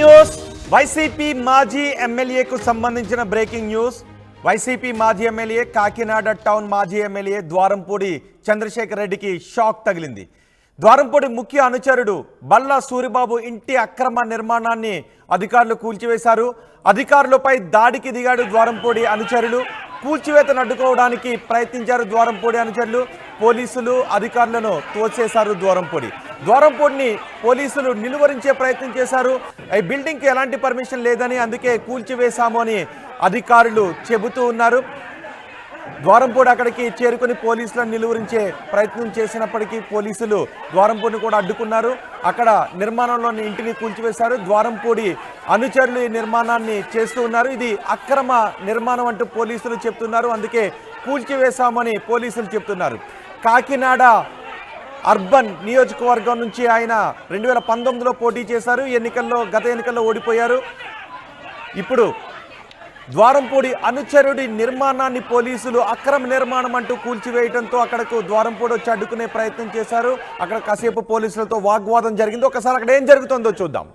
News YCP మాజీ ఎమ్మెల్యేకు సంబంధించిన బ్రేకింగ్ న్యూస్. వైసీపీ మాజీ ఎమ్మెల్యే కాకినాడ టౌన్ మాజీ ఎమ్మెల్యే ద్వారంపూడి చంద్రశేఖర్ రెడ్డికి షాక్ తగిలింది. ద్వారంపూడి ముఖ్య అనుచరుడు బల్లా సూరిబాబు ఇంటి అక్రమ నిర్మాణాన్ని అధికారులు కూల్చివేశారు. అధికారులపై దాడికి దిగాడు ద్వారంపూడి అనుచరులు. కూల్చివేతను అడ్డుకోవడానికి ప్రయత్నించారు ద్వారంపూడి అనుచరులు. పోలీసులు అధికారులను తోసేశారు. ద్వారంపూడిని పోలీసులు నిలువరించే ప్రయత్నం చేశారు. ఈ బిల్డింగ్కి ఎలాంటి పర్మిషన్ లేదని, అందుకే కూల్చివేశాము అని అధికారులు చెబుతూ ఉన్నారు. ద్వారంపూడి అక్కడికి చేరుకుని పోలీసులను నిలువరించే ప్రయత్నం చేసినప్పటికీ పోలీసులు ద్వారంపూడిని కూడా అడ్డుకున్నారు. అక్కడ నిర్మాణంలోని ఇంటిని కూల్చివేశారు. ద్వారంపూడి అనుచరులు ఈ నిర్మాణాన్ని చేస్తూ ఉన్నారు. ఇది అక్రమ నిర్మాణం అంటూ పోలీసులు చెప్తున్నారు. అందుకే కూల్చివేశామని పోలీసులు చెప్తున్నారు. కాకినాడ అర్బన్ నియోజకవర్గం నుంచి ఆయన 2019లో పోటీ చేశారు. గత ఎన్నికల్లో ఓడిపోయారు. ఇప్పుడు ద్వారంపూడి అనుచరుడి నిర్మాణాన్ని పోలీసులు అక్రమ నిర్మాణం అంటూ కూల్చివేయడంతో అక్కడకు ద్వారంపూడి వచ్చి అడ్డుకునే ప్రయత్నం చేశారు. అక్కడ కాసేపు పోలీసులతో వాగ్వాదం జరిగింది. ఒకసారి అక్కడ ఏం జరుగుతుందో చూద్దాం.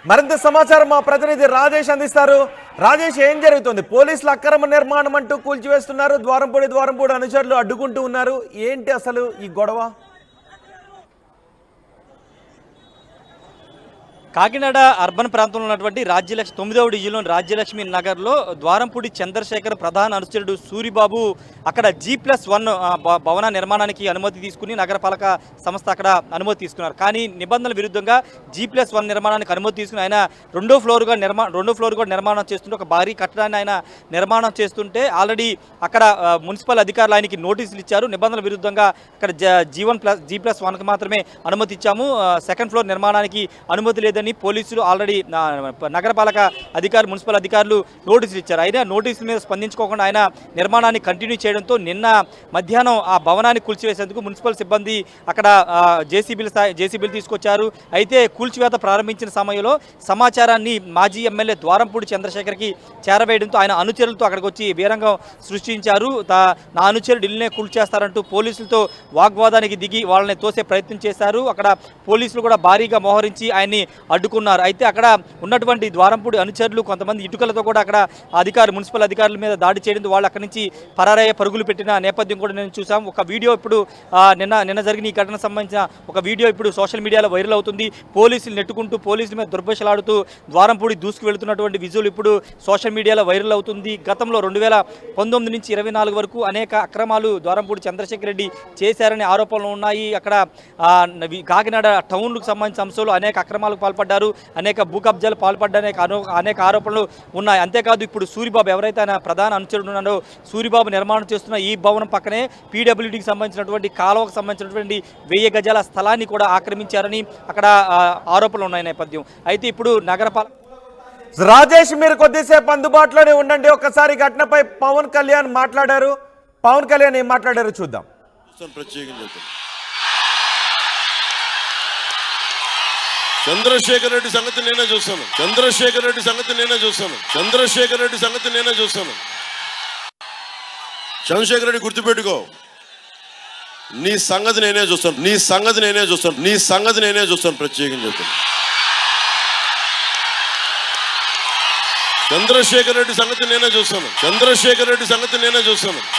మరింత సమాచారం మా ప్రతినిధి రాజేష్ అందిస్తారు. రాజేష్, ఏం జరుగుతుంది? పోలీసులు అక్రమ నిర్మాణం అంటూ కూల్చివేస్తున్నారు. ద్వారంపూడి అనుచరులు అడ్డుకుంటూ ఉన్నారు. ఏంటి అసలు ఈ గొడవ? కాకినాడ అర్బన్ ప్రాంతంలో ఉన్నటువంటి 9వ డివిజన్లోని రాజ్యలక్ష్మి నగర్లో ద్వారంపూడి చంద్రశేఖర్ ప్రధాన అనుచరుడు సూరిబాబు అక్కడ G+1 భవన నిర్మాణానికి అనుమతి తీసుకుని నగరపాలక సంస్థ అక్కడ అనుమతి తీసుకున్నారు. కానీ నిబంధనల విరుద్ధంగా G+1 నిర్మాణానికి అనుమతి తీసుకుని ఆయన రెండో ఫ్లోర్ కూడా నిర్మాణం చేస్తుంటే, ఒక భారీ కట్టడాన్ని ఆయన నిర్మాణం చేస్తుంటే ఆల్రెడీ అక్కడ మున్సిపల్ అధికారులు ఆయనకి నోటీసులు ఇచ్చారు. నిబంధనల విరుద్ధంగా అక్కడ G+1కి మాత్రమే అనుమతి ఇచ్చాము, సెకండ్ ఫ్లోర్ నిర్మాణానికి అనుమతి లేదని పోలీసులు ఆల్రెడీ నగరపాలక అధికారులు, మున్సిపల్ అధికారులు నోటీసులు ఇచ్చారు. అయినా నోటీసుల మీద స్పందించుకోకుండా ఆయన నిర్మాణాన్ని కంటిన్యూ చేయడంతో నిన్న మధ్యాహ్నం ఆ భవనాన్ని కూల్చివేసేందుకు మున్సిపల్ సిబ్బంది అక్కడ జేసీబీలు తీసుకొచ్చారు. అయితే కూల్చివేత ప్రారంభించిన సమయంలో సమాచారాన్ని మాజీ ఎమ్మెల్యే ద్వారంపూడి చంద్రశేఖర్కి చేరవేయడంతో ఆయన అనుచరులతో అక్కడికి వచ్చి వీరంగం సృష్టించారు. నా అనుచరుడు ఇల్లునే కూల్చేస్తారంటూ పోలీసులతో వాగ్వాదానికి దిగి వాళ్ళని తోసే ప్రయత్నం చేశారు. అక్కడ పోలీసులు కూడా భారీగా మోహరించి ఆయన్ని అడ్డుకున్నారు. అయితే అక్కడ ఉన్నటువంటి ద్వారంపూడి అనుచరులు కొంతమంది ఇటుకలతో కూడా అక్కడ మున్సిపల్ అధికారుల మీద దాడి చేయడంతో వాళ్ళు అక్కడి నుంచి పరారయ్యే పరుగులు పెట్టిన నేపథ్యం కూడా నేను చూసాం. ఒక వీడియో ఇప్పుడు నిన్న జరిగిన ఈ ఘటనకు సంబంధించిన ఒక వీడియో ఇప్పుడు సోషల్ మీడియాలో వైరల్ అవుతుంది. పోలీసులు నెట్టుకుంటూ పోలీసుల మీద దుర్భాషలాడుతూ ద్వారంపూడి దూసుకు వెళుతున్నటువంటి విజువల్ ఇప్పుడు సోషల్ మీడియాలో వైరల్ అవుతుంది. గతంలో 2019 నుంచి 24 వరకు అనేక అక్రమాలు ద్వారంపూడి చంద్రశేఖర్ రెడ్డి చేశారనే ఆరోపణలు ఉన్నాయి. అక్కడ కాకినాడ టౌన్కు సంబంధించిన అంశాలు అనేక అక్రమాలకు పాల్పడ్డారు, అనేక భూ కబ్జాలు పాల్పడ్డారు, అనేక ఆరోపణలు ఉన్నాయి. అంతేకాదు ఇప్పుడు సూరిబాబు ఎవరైతే ఆయన ప్రధాన అనుచరుడు ఉన్నారో సూరిబాబు నిర్మాణం చేస్తున్న ఈ భవనం పక్కనే పీడబ్ల్యూడీకి సంబంధించినటువంటి కాలువకు సంబంధించినటువంటి 1000 గజాల స్థలాన్ని కూడా ఆక్రమించారని అక్కడ ఆరోపణలు ఉన్నాయి నేపథ్యం. అయితే ఇప్పుడు రాజేష్, మీరు కొద్దిసేపు అందుబాటులోనే ఉండండి. ఒకసారి ఘటనపై పవన్ కళ్యాణ్ మాట్లాడారు. పవన్ కళ్యాణ్ ఏం మాట్లాడారు చూద్దాం. చంద్రశేఖర్ రెడ్డి సంగతి నేనే చూస్తాను. చంద్రశేఖర్ రెడ్డి సంగతి గుర్తుపెట్టుకో. నీ సంగతి నేనే చూస్తాను. ప్రత్యేకంగా చెప్తాను.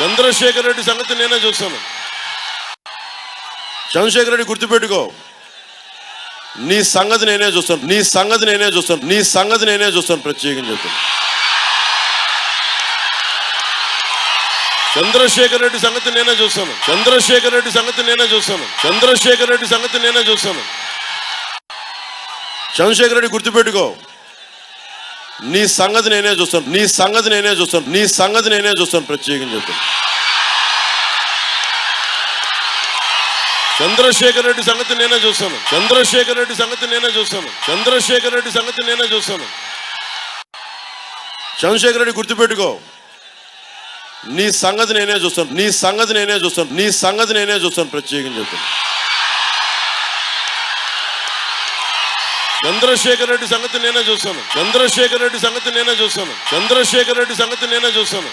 చంద్రశేఖర్ రెడ్డి సంగతి నేనే చూస్తాను. చంద్రశేఖర్ రెడ్డి గుర్తుపెట్టుకో. నీ సంగతి నేనే చూస్తాను. ప్రత్యేకంగా చెప్తాను. చంద్రశేఖర్ రెడ్డి సంగతి నేనే చూస్తాను. చంద్రశేఖర్ రెడ్డి గుర్తుపెట్టుకో. నీ సంగతి నేనే చూస్తాను, నీ సంగతి నేనే చూస్తాను, నీ సంగతి నేనే చూస్తాను. ప్రత్యేకంగా చెప్తాను. చంద్రశేఖర్ రెడ్డి సంగతి నేనే చూస్తాను, చంద్రశేఖర్ రెడ్డి సంగతి నేనే చూస్తాను, చంద్రశేఖర్ రెడ్డి సంగతి నేనే చూస్తాను. చంద్రశేఖర్ రెడ్డి గుర్తుపెట్టుకో, నీ సంగతి నేనే చూస్తాను, నీ సంగతి నేనే చూస్తాను, నీ సంగతి నేనే చూస్తాను. ప్రత్యేకంగా చెప్తాను. చంద్రశేఖర్ రెడ్డి సంగతి నేనే చూస్తాను, చంద్రశేఖర్ రెడ్డి సంగతి నేనే చూస్తాను, చంద్రశేఖర్ రెడ్డి సంగతి నేనే చూస్తాను.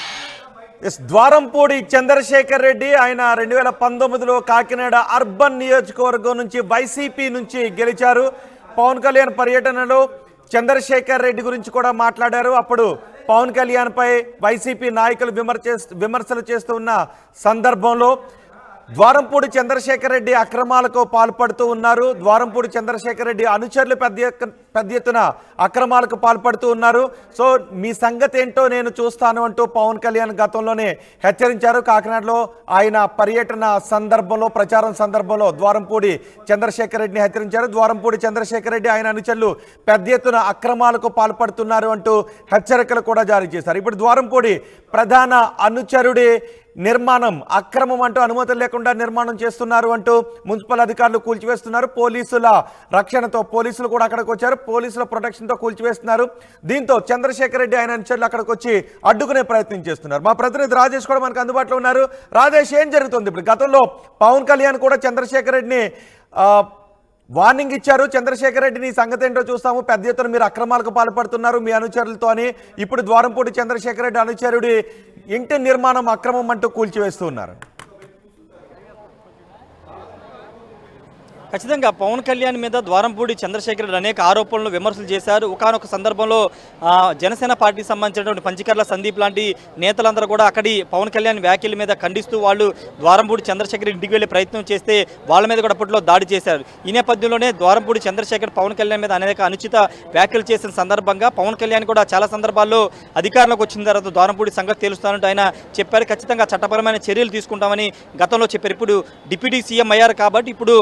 ద్వారంపూడి చంద్రశేఖర్ రెడ్డి ఆయన 2019లో కాకినాడ అర్బన్ నియోజకవర్గం నుంచి వైసీపీ నుంచి గెలిచారు. పవన్ కళ్యాణ్ పర్యటనలో చంద్రశేఖర్ రెడ్డి గురించి కూడా మాట్లాడారు. అప్పుడు పవన్ కళ్యాణ్ పై వైసీపీ నాయకులు విమర్శలు చేస్తూ ఉన్న సందర్భంలో ద్వారంపూడి చంద్రశేఖర్ రెడ్డి అక్రమాలకు పాల్పడుతూ ఉన్నారు. ద్వారంపూడి చంద్రశేఖర్ రెడ్డి అనుచరులు పెద్ద ఎత్తున అక్రమాలకు పాల్పడుతూ ఉన్నారు. సో మీ సంగతి ఏంటో నేను చూస్తాను అంటూ పవన్ కళ్యాణ్ గతంలోనే హెచ్చరించారు. కాకినాడలో ఆయన పర్యటన సందర్భంలో, ప్రచారం సందర్భంలో ద్వారంపూడి చంద్రశేఖర్ రెడ్డిని హెచ్చరించారు. ద్వారంపూడి చంద్రశేఖర్ రెడ్డి ఆయన అనుచరులు పెద్ద ఎత్తున అక్రమాలకు పాల్పడుతున్నారు అంటూ హెచ్చరికలు కూడా జారీ చేశారు. ఇప్పుడు ద్వారంపూడి ప్రధాన అనుచరుడి నిర్మాణం అక్రమం అంటూ అనుమతులు లేకుండా నిర్మాణం చేస్తున్నారు అంటూ మున్సిపల్ అధికారులు కూల్చివేస్తున్నారు. పోలీసుల రక్షణతో పోలీసులు కూడా అక్కడికి వచ్చారు. పోలీసుల ప్రొటెక్షన్తో కూల్చివేస్తున్నారు. దీంతో చంద్రశేఖర్ రెడ్డి ఆయన అనుచరులు అక్కడికి వచ్చి అడ్డుకునే ప్రయత్నం చేస్తున్నారు. మా ప్రతినిధి రాజేష్ కూడా మనకు అందుబాటులో ఉన్నారు. రాజేష్, ఏం జరుగుతుంది ఇప్పుడు? గతంలో పవన్ కళ్యాణ్ కూడా చంద్రశేఖర్ రెడ్డిని వార్నింగ్ ఇచ్చారు. చంద్రశేఖర్ రెడ్డిని సంగతి ఏంటో చూస్తాము, పెద్ద ఎత్తున మీరు అక్రమాలకు పాల్పడుతున్నారు మీ అనుచరులతో అని. ఇప్పుడు ద్వారంపూడి చంద్రశేఖర్ రెడ్డి అనుచరుడి ఇంటి నిర్మాణం అక్రమం అంటూ కూల్చివేస్తూ ఉన్నారు. ఖచ్చితంగా పవన్ కళ్యాణ్ మీద ద్వారంపూడి చంద్రశేఖర్ రెడ్డి అనేక ఆరోపణలు, విమర్శలు చేశారు. ఒకానొక సందర్భంలో జనసేన పార్టీకి సంబంధించినటువంటి పంచకర్ల సందీప్ లాంటి నేతలందరూ కూడా అక్కడి పవన్ కళ్యాణ్ వ్యాఖ్యల మీద ఖండిస్తూ వాళ్ళు ద్వారంపూడి చంద్రశేఖర్ ఇంటికి వెళ్ళే ప్రయత్నం చేస్తే వాళ్ళ మీద కూడా అప్పట్లో దాడి చేశారు. ఈ నేపథ్యంలోనే ద్వారంపూడి చంద్రశేఖర్ పవన్ కళ్యాణ్ మీద అనేక అనుచిత వ్యాఖ్యలు చేసిన సందర్భంగా పవన్ కళ్యాణ్ కూడా చాలా సందర్భాల్లో అధికారంలోకి వచ్చిన తర్వాత ద్వారంపూడి సంగతి తెలుస్తానంటూ ఆయన చెప్పారు. ఖచ్చితంగా చట్టపరమైన చర్యలు తీసుకుంటామని గతంలో చెప్పారు. ఇప్పుడు డిప్యూటీ సీఎం అయ్యారు కాబట్టి ఇప్పుడు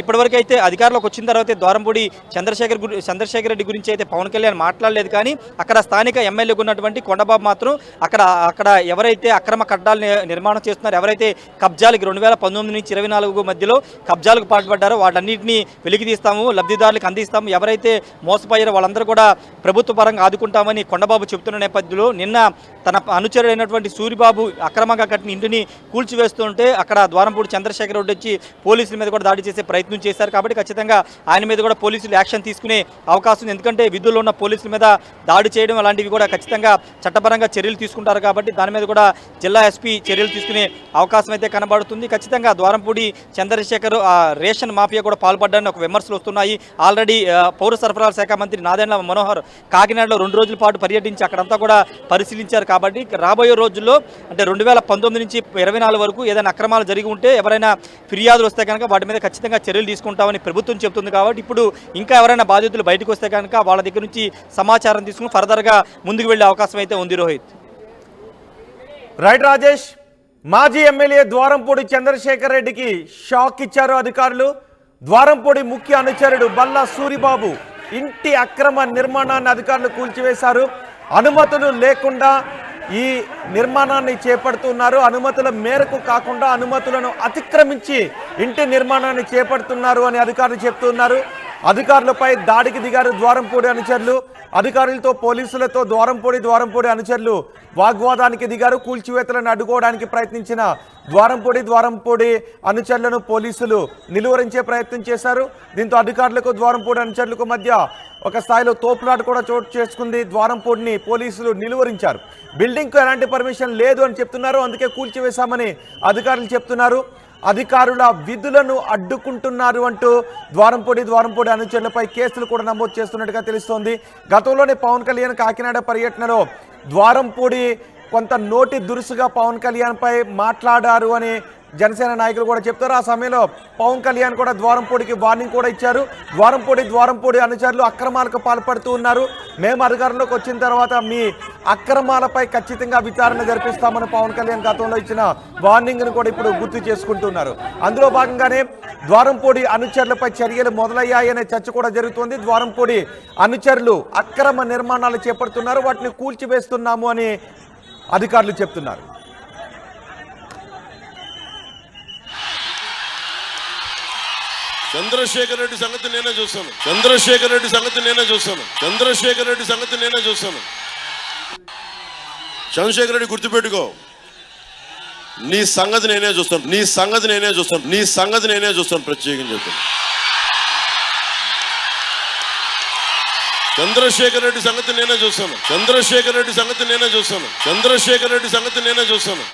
ఇప్పటివరకు అయితే అధికారంలోకి వచ్చిన తర్వాత ద్వారంపూడి చంద్రశేఖర్ రెడ్డి గురించి అయితే పవన్ కళ్యాణ్ మాట్లాడలేదు. కానీ అక్కడ స్థానిక ఎమ్మెల్యేగా ఉన్నటువంటి కొండబాబు మాత్రం అక్కడ ఎవరైతే అక్రమ కట్టడాలు నిర్మాణం చేస్తున్నారో, ఎవరైతే కబ్జాలకి 2019 నుంచి 24 మధ్యలో కబ్జాలకు పాల్పడ్డారో వాటన్నింటినీ వెలికి తీస్తాము, లబ్ధిదారులకు అందిస్తాము, ఎవరైతే మోసపోయారో వాళ్ళందరూ కూడా ప్రభుత్వ పరంగా ఆదుకుంటామని కొండబాబు చెబుతున్న నేపథ్యంలో నిన్న తన అనుచరుడైనటువంటి సూరిబాబు అక్రమంగా కట్టిన ఇంటిని కూల్చివేస్తుంటే అక్కడ ద్వారంపూడి చంద్రశేఖర్ రెడ్డి వచ్చి పోలీసుల మీద కూడా దాడి చేసే ప్రయత్నం చేశారు. కాబట్టి ఖచ్చితంగా ఆయన మీద కూడా పోలీసులు యాక్షన్ తీసుకునే అవకాశం ఉంది. ఎందుకంటే విధుల్లో ఉన్న పోలీసుల మీద దాడి చేయడం అలాంటివి కూడా ఖచ్చితంగా చట్టపరంగా చర్యలు తీసుకుంటారు. కాబట్టి దాని మీద కూడా జిల్లా ఎస్పీ చర్యలు తీసుకునే అవకాశం అయితే కనబడుతుంది. ఖచ్చితంగా ద్వారంపూడి చంద్రశేఖర్ రేషన్ మాఫియా కూడా పాల్పడ్డారని ఒక విమర్శలు వస్తున్నాయి. ఆల్రెడీ పౌర సరఫరాల శాఖ మంత్రి నాదెండ్ల మనోహర్ కాకినాడలో 2 రోజుల పాటు పర్యటించి అక్కడంతా కూడా పరిశీలించారు. కాబట్టి రాబోయే రోజుల్లో అంటే 2019 నుంచి 24 వరకు ఏదైనా అక్రమాలు జరిగి ఉంటే ఎవరైనా ఫిర్యాదులు వస్తే కనుక వాటి మీద ఖచ్చితంగా చర్యలు తీసుకుంటామని ప్రభుత్వం చెబుతుంది. కాబట్టి ఇప్పుడు ఇంకా ఎవరైనా బాధితులు బయటకు వస్తే కనుక వాళ్ళ దగ్గర నుంచి సమాచారం తీసుకుని ఫర్దర్గా ముందుకు వెళ్ళే అవకాశం అయితే ఉంది. రోహిత్. రైట్ రాజేష్, మాజీ ఎమ్మెల్యే ద్వారంపూడి చంద్రశేఖర్ రెడ్డికి షాక్ ఇచ్చారు అధికారులు. ద్వారంపూడి ముఖ్య అనుచరుడు బల్లా సూరిబాబు ఇంటి అక్రమ నిర్మాణాన్ని అధికారులు కూల్చివేశారు. అనుమతులు లేకుండా ఈ నిర్మాణాన్ని చేపడుతున్నారు. అనుమతుల మేరకు కాకుండా అనుమతులను అతిక్రమించి ఇంటి నిర్మాణాన్ని చేపడుతున్నారు అని అధికారులు చెప్తున్నారు. అధికారులపై దాడికి దిగారు ద్వారంపూడి అనుచరులు. అధికారులతో పోలీసులతో ద్వారంపూడి అనుచరులు వాగ్వాదానికి దిగారు. కూల్చివేతలను అడ్డుకోవడానికి ప్రయత్నించిన ద్వారంపూడి అనుచరులను పోలీసులు నిలువరించే ప్రయత్నం చేశారు. దీంతో అధికారులకు ద్వారంపూడి అనుచరులకు మధ్య ఒక స్థాయిలో తోపులాట కూడా చోటు చేసుకుంది. ద్వారంపూడిని పోలీసులు నిలువరించారు. బిల్డింగ్కు ఎలాంటి పర్మిషన్ లేదు అని చెప్తున్నారు, అందుకే కూల్చివేశామని అధికారులు చెప్తున్నారు. అధికారుల విధులను అడ్డుకుంటున్నారు అంటూ ద్వారంపూడి అనుచరులపై కేసులు కూడా నమోదు చేస్తున్నట్టుగా తెలుస్తోంది. గతంలోనే పవన్ కళ్యాణ్ కాకినాడ పర్యటనలో ద్వారంపూడి కొంత నోటి దురుసుగా పవన్ కళ్యాణ్ పై మాట్లాడారు అని జనసేన నాయకులు కూడా చెప్తారు. ఆ సమయంలో పవన్ కళ్యాణ్ కూడా ద్వారంపూడికి వార్నింగ్ కూడా ఇచ్చారు. ద్వారంపూడి అనుచరులు అక్రమాలకు పాల్పడుతూ ఉన్నారు, మేము అధికారంలోకి వచ్చిన తర్వాత మీ అక్రమాలపై ఖచ్చితంగా విచారణ జరిపిస్తామని పవన్ కళ్యాణ్ గతంలో ఇచ్చిన వార్నింగ్ను కూడా ఇప్పుడు గుర్తు చేసుకుంటున్నారు. అందులో భాగంగానే ద్వారంపూడి అనుచరులపై చర్యలు మొదలయ్యాయనే చర్చ కూడా జరుగుతోంది. ద్వారంపూడి అనుచరులు అక్రమ నిర్మాణాలు చేపడుతున్నారు, వాటిని కూల్చివేస్తున్నాము అని అధికారులు చెప్తున్నారు. చంద్రశేఖర్ రెడ్డి సంగతి నేనే చూస్తాను. చంద్రశేఖర్ రెడ్డి సంగతి నేనే చూస్తాను. చంద్రశేఖర్ రెడ్డి సంగతి నేనే చూస్తాను. చంద్రశేఖర్ రెడ్డి గుర్తుపెట్టుకో, నీ సంగతి నేనే చూస్తాను. నీ సంగతి నేనే చూస్తాను. నీ సంగతి నేనే చూస్తాను. ప్రత్యేకంగా చెప్తాను. చంద్రశేఖర్ రెడ్డి సంగతి నేనే చూస్తాను. చంద్రశేఖర్ రెడ్డి సంగతి నేనే చూస్తాను. చంద్రశేఖర్ రెడ్డి సంగతి నేనే చూస్తాను.